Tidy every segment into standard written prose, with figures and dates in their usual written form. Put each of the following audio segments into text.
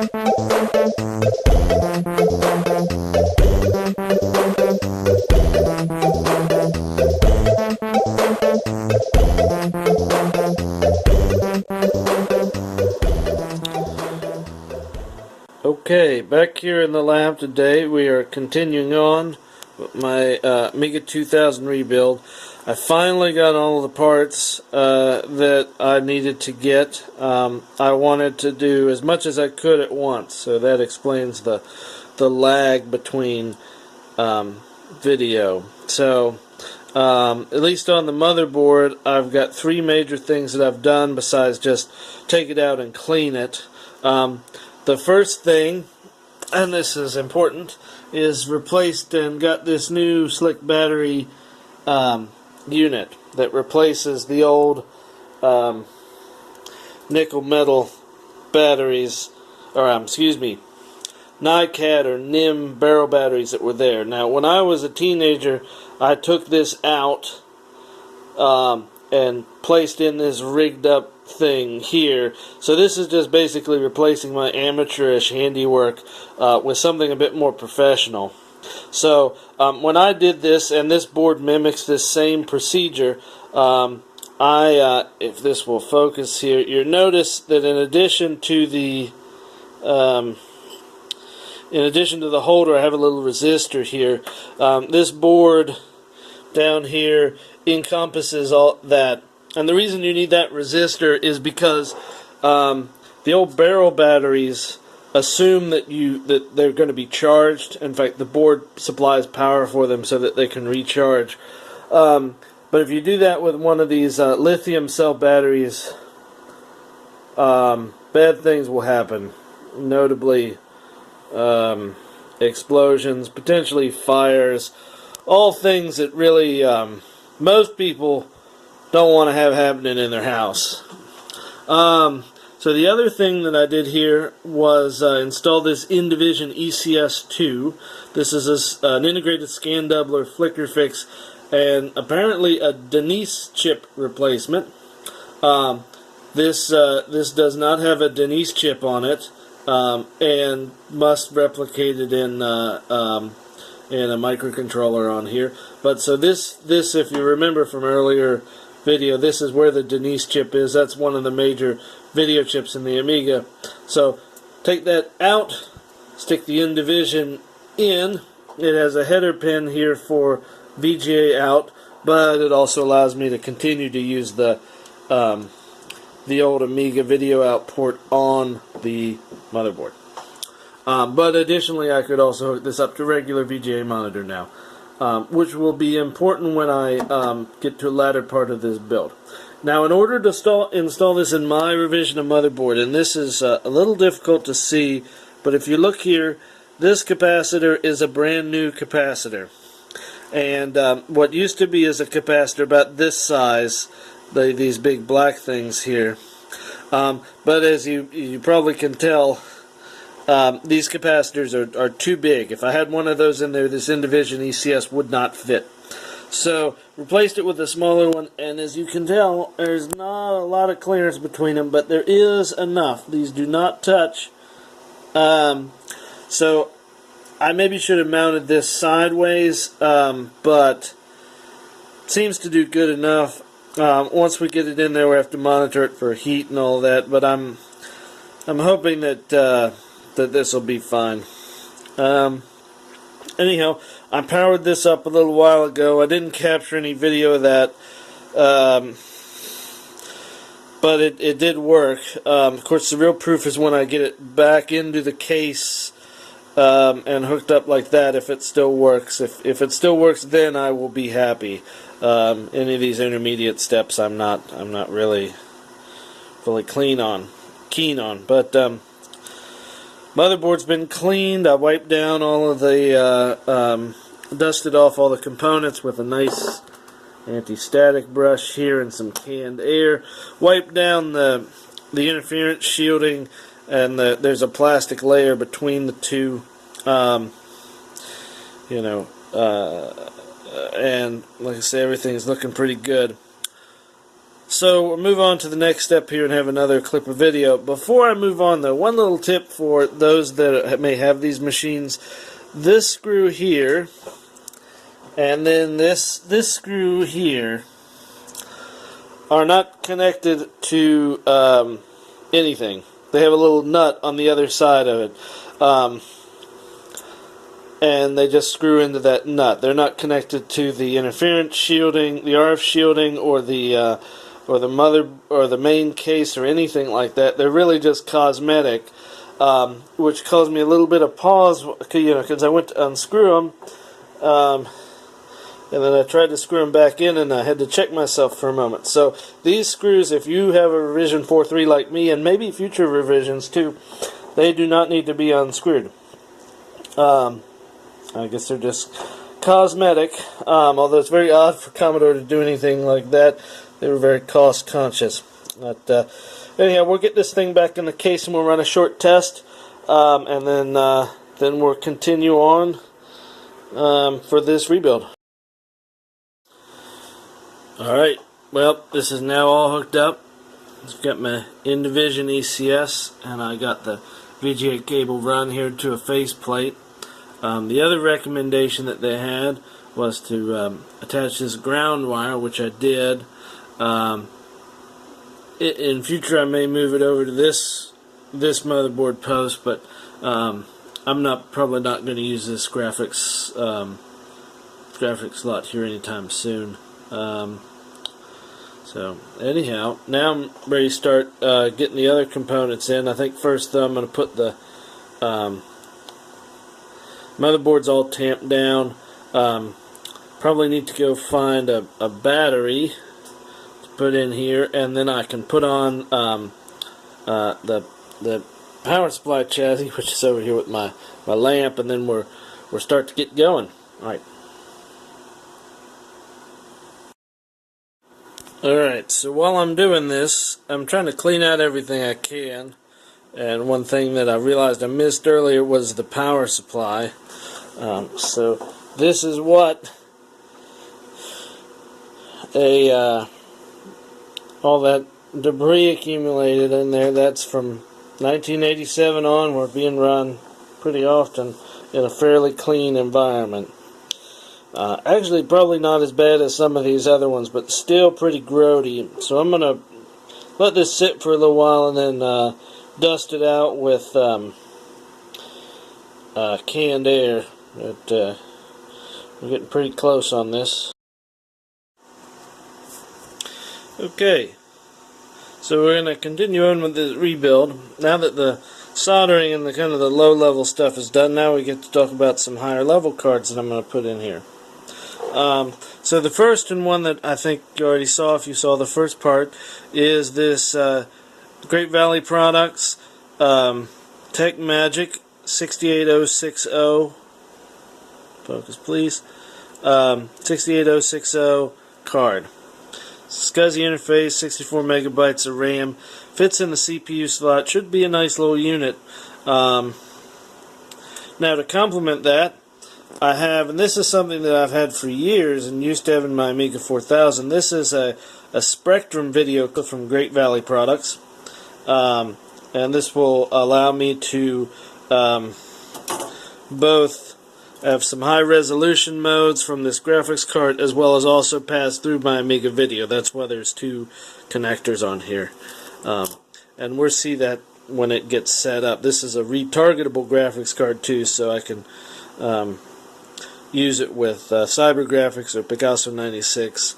Okay, back here in the lab today, we are continuing on with my Amiga 2000 rebuild. I finally got all of the parts that I needed to get. I wanted to do as much as I could at once, so that explains the lag between video. So, at least on the motherboard, I've got three major things that I've done besides just take it out and clean it. The first thing, and this is important, is replaced and got this new slick battery unit that replaces the old nickel metal batteries, or excuse me, NiCad or NIM barrel batteries that were there. Now, when I was a teenager, I took this out and placed in this rigged up thing here. So this is just basically replacing my amateurish handiwork with something a bit more professional. So when I did this, and this board mimics this same procedure, if this will focus here, you'll notice that in addition to the holder, I have a little resistor here. This board down here encompasses all that. And the reason you need that resistor is because the old barrel batteries assume that they're going to be charged. In fact, the board supplies power for them so that they can recharge. But if you do that with one of these lithium cell batteries, bad things will happen. Notably, explosions, potentially fires, all things that really most people don't want to have happening in their house. So the other thing that I did here was install this InDivision ECS2. This is an integrated scan doubler flicker fix and apparently a Denise chip replacement. This does not have a Denise chip on it and must replicate it in a microcontroller on here. But so this, if you remember from earlier video, this is where the Denise chip is. That's one of the major video chips in the Amiga. So take that out, stick the InDivision in. It has a header pin here for VGA out, but it also allows me to continue to use the old Amiga video out port on the motherboard. But additionally, I could also hook this up to regular VGA monitor now, which will be important when I get to the latter part of this build. Now, in order to install this in my revision of motherboard, and this is a little difficult to see, but if you look here, this capacitor is a brand new capacitor. And what used to be is a capacitor about this size, these big black things here. But as you probably can tell, these capacitors are too big. If I had one of those in there, this InDivision ECS would not fit. So, replaced it with a smaller one, and as you can tell, there's not a lot of clearance between them, but there is enough. These do not touch. So, I maybe should have mounted this sideways, but it seems to do good enough. Once we get it in there, we have to monitor it for heat and all that, but I'm hoping that this will be fine. Anyhow, I powered this up a little while ago. I didn't capture any video of that, but it did work. Of course, the real proof is when I get it back into the case and hooked up like that, if it still works. If it still works, then I will be happy. Any of these intermediate steps, I'm not really fully keen on. But motherboard's been cleaned. I wiped down all of the, dusted off all the components with a nice anti-static brush here and some canned air. Wiped down the interference shielding, and there's a plastic layer between the two. And like I say, everything's looking pretty good. So we'll move on to the next step here and have another clip of video. Before I move on though, one little tip for those that may have these machines. This screw here and then this screw here are not connected to anything. They have a little nut on the other side of it. And they just screw into that nut. They're not connected to the interference shielding, the RF shielding, or the mother or the main case or anything like that. They're really just cosmetic, which caused me a little bit of pause, because I went to unscrew them, and then I tried to screw them back in, and I had to check myself for a moment. So these screws, if you have a revision 4.3 like me, and maybe future revisions too, they do not need to be unscrewed. I guess they're just cosmetic, although it's very odd for Commodore to do anything like that. They were very cost conscious. But anyhow, we'll get this thing back in the case and we'll run a short test, and then we'll continue on for this rebuild. Alright, well, this is now all hooked up. I've got my in-division ECS, and I got the VGA cable run here to a faceplate. The other recommendation that they had was to attach this ground wire, which I did. In future, I may move it over to this motherboard post, but I'm probably not going to use this graphics slot here anytime soon. So anyhow, now I'm ready to start getting the other components in. I think first though, I'm going to put the motherboard's all tamped down. Probably need to go find a battery to put in here, and then I can put on the power supply chassis, which is over here with my lamp, and then we'll start to get going. Alright. Alright, so while I'm doing this, I'm trying to clean out everything I can. And one thing that I realized I missed earlier was the power supply. So this is what all that debris accumulated in there. That's from 1987 on. We're being run pretty often in a fairly clean environment. Actually, probably not as bad as some of these other ones, but still pretty grody. So I'm going to let this sit for a little while and then dust it out with canned air. But we're getting pretty close on this. Okay, so we're going to continue on with this rebuild. Now that the soldering and the kind of the low-level stuff is done, now we get to talk about some higher-level cards that I'm going to put in here. So the first and one that I think you already saw, if you saw the first part, is this Great Valley Products Tech Magic 68060. Focus, please. 68060 card. SCSI interface, 64 megabytes of RAM. Fits in the CPU slot. Should be a nice little unit. Now to complement that, I have, and this is something that I've had for years and used to have in my Amiga 4000. This is a Spectrum video clip from Great Valley Products. And this will allow me to both have some high resolution modes from this graphics card, as well as also pass through my Amiga video. That's why there's two connectors on here. And we'll see that when it gets set up. This is a retargetable graphics card too, so I can use it with CyberGrafx or Picasso 96.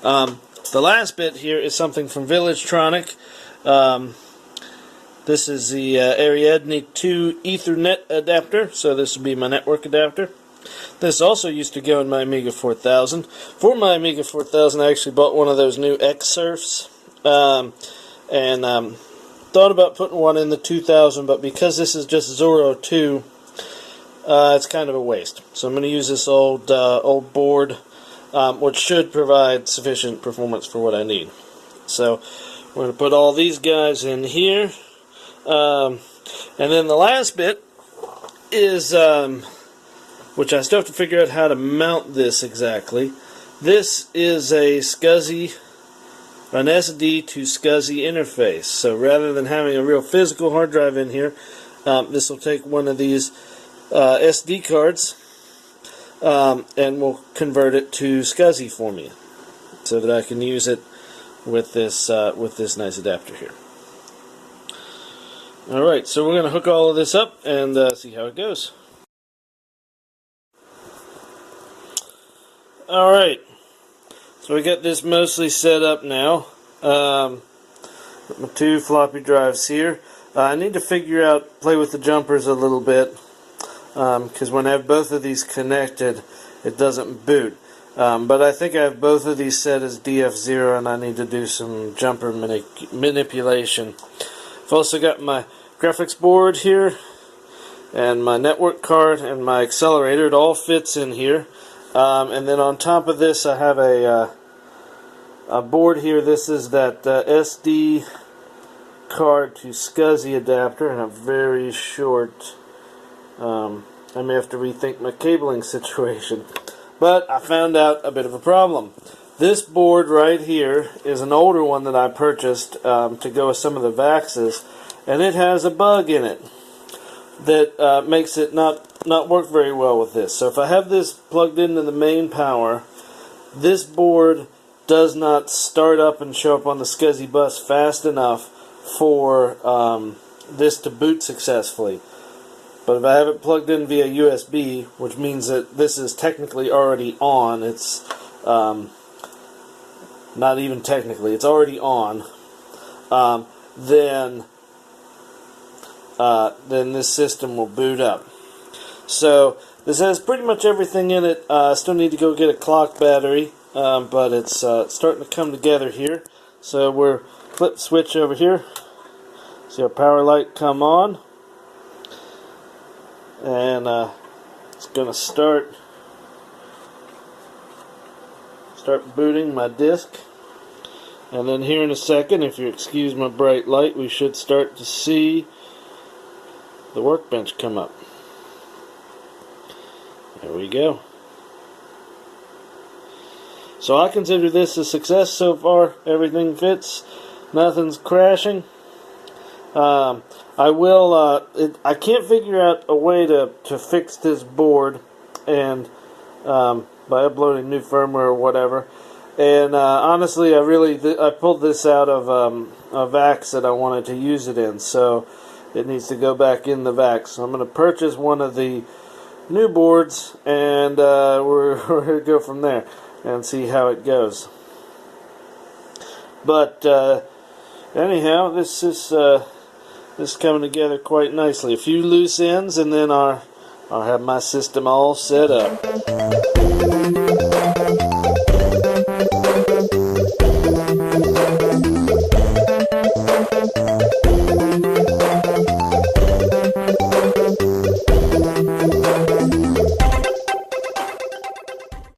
The last bit here is something from Villagetronic. This is the Ariadne 2 Ethernet adapter, so this will be my network adapter. This also used to go in my Amiga 4000. For my Amiga 4000, I actually bought one of those new X-Surfs, and thought about putting one in the 2000, but because this is just Zorro 2, it's kind of a waste. So I'm going to use this old board, which should provide sufficient performance for what I need. So we're going to put all these guys in here. And then the last bit is, which I still have to figure out how to mount this exactly. This is a SCSI an SD to SCSI interface. So rather than having a real physical hard drive in here, this will take one of these SD cards and will convert it to SCSI for me, so that I can use it with this nice adapter here. Alright, so we're going to hook all of this up and see how it goes. Alright, so we got this mostly set up now. My 2 floppy drives here. I need to play with the jumpers a little bit, because when I have both of these connected, it doesn't boot. But I think I have both of these set as DF0, and I need to do some jumper manipulation. I've also got my graphics board here, and my network card, and my accelerator. It all fits in here. And then on top of this, I have a board here. This is that SD card to SCSI adapter, and a very short. I may have to rethink my cabling situation. But I found out a bit of a problem. This board right here is an older one that I purchased to go with some of the VAXs, and it has a bug in it that makes it not work very well with this. So if I have this plugged into the main power, this board does not start up and show up on the SCSI bus fast enough for this to boot successfully. But if I have it plugged in via USB, which means that this is technically already on, it's not even technically, it's already on, then this system will boot up. So this has pretty much everything in it. I still need to go get a clock battery, but it's starting to come together here. So we're flip switch over here. See our power light come on, and it's going to start booting my disk. And then here in a second, if you excuse my bright light, we should start to see the workbench come up. There we go. So I consider this a success so far. Everything fits. Nothing's crashing. I can't figure out a way to fix this board, and by uploading new firmware or whatever. And honestly, I pulled this out of a VAX that I wanted to use it in, so it needs to go back in the VAX. So I'm going to purchase one of the new boards, and we're going to go from there and see how it goes. But anyhow, this is coming together quite nicely. A few loose ends, and then I'll have my system all set up.